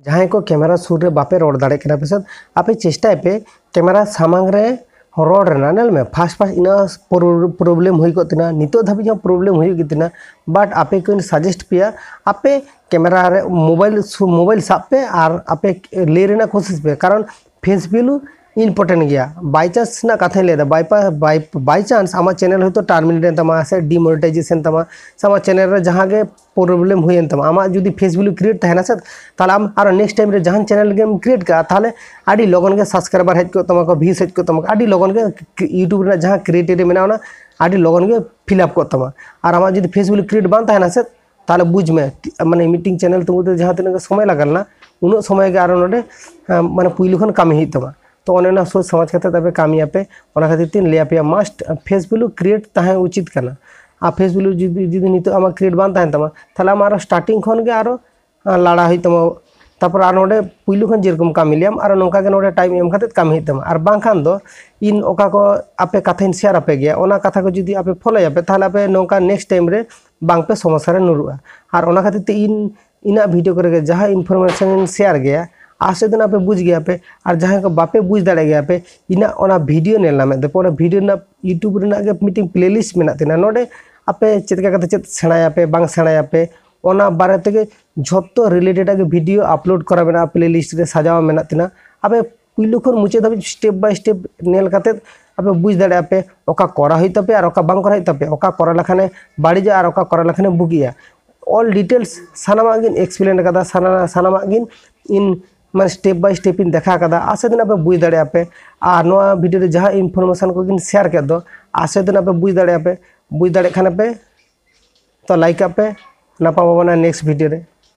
जहाँ को कैमरा सूर रे बापे रोड दाड़े कना पे आपे चेष्टा पे कैमरा सामांग रे रोड रेना नेल में फास्ट इना प्रॉब्लम हुई कोतिना नितो धाबी प्रॉब्लम हुई गितना बट आपे को सजेस्ट पिया आपे कैमरा रे मोबाइल साब पे और आपे ले रेना कोशिश पे कारण फेस वैल्यू इम्पोर्टेंट गया बाई चांस ना कथा लेदा बाई चांस आमा चैनल हो तो टर्मिनेट तमा से डिमोनेटाइजेशन तमा सामा चैनल रे जहाँ के प्रॉब्लम हुई तमा आमा जुदी फेस वैल्यू क्रिएट तहना से ताले आम आरो नेक्स्ट टाइम रे जहाँ चैनल गेम क्रिएट का ताले आडी लगन के सब्सक्राइबर हेज को तमा को व्यूज हेज को तमा आडी लगन के यूट्यूब रे जहाँ क्रिएटिव मेना ना आडी लगन के फिलअप को तमा और आमा जुदी फेस वैल्यू क्रिएट बान तहना से ताले बुझ में माने मीटिंग चैनल तुम जहाँ तीन समय लगल ना उन समय के आरो नोडे माने पुइलु खन काम ही तमा तो अने सोच समझ करते तबे कामी पे खातिर तीन ले पे मस्ट फेस वैल्यू क्रिएट तहे उचित करना आ फेस वैल्यू जुदी नित आमा क्रिएट बान तहन तमा थाला आरो स्टार्टिंग खन के आरो लाड़ा हुई तमा तापर आर नोडे पुइलु खन जेरकम कामी लियाम आरो नोका के नोडे टाइम एम खातिर कामी तमा आर बांखान दो इन ओका को आपे कथा शेयर आपे गया ओना कथा को जुदी आपे फॉलो यापे थाला पे नोका नेक्स्ट टाइम रे बांग पे समस्या रे नुरुआ आर ओना खातिर ते इना वीडियो करे जहाँ इनफॉरमेशन शेयर गया आसे दिन पे बुझ गया पे और जहाँ को बापे बुझ दाड़े गया पे इना ओना वीडियो नेल नामे दे पोना वीडियो ना यूट्यूब रे ना गे मीटिंग प्लेलिस्ट मेना तेना नोडे आपे चेतका कते चेत सेणाया पे बांग सेणाया पे ओना बारे तेगे झोत्तो रिलेटेड आगे वीडियो अपलोड करा मेना प्लेलिस्ट रे सजावा मेना तेना आपे पुइलु खन मुचे Dhabi step by step nail कते आपे बुझ दाड़े आपे ओका करा होई तपे और ओका बांग करा होई तपे ओका करा लखाने बाड़िजा और ओका करा लखाने बुगिया ऑल डिटेल्स सानामा गिन एक्सप्लेन कदा सानामा गिन इन मैं स्टेप बाय स्टेप इन देखा कदा आसे दिन पे बुझ दाड़े पे और नोआ वीडियो रे जहाँ इनफॉरमेशन को गिन शेयर कर दो आसे दिन पे बुझ दाड़े खाने पे तो लाइक पे नापा नेक्स्ट वीडियो रे।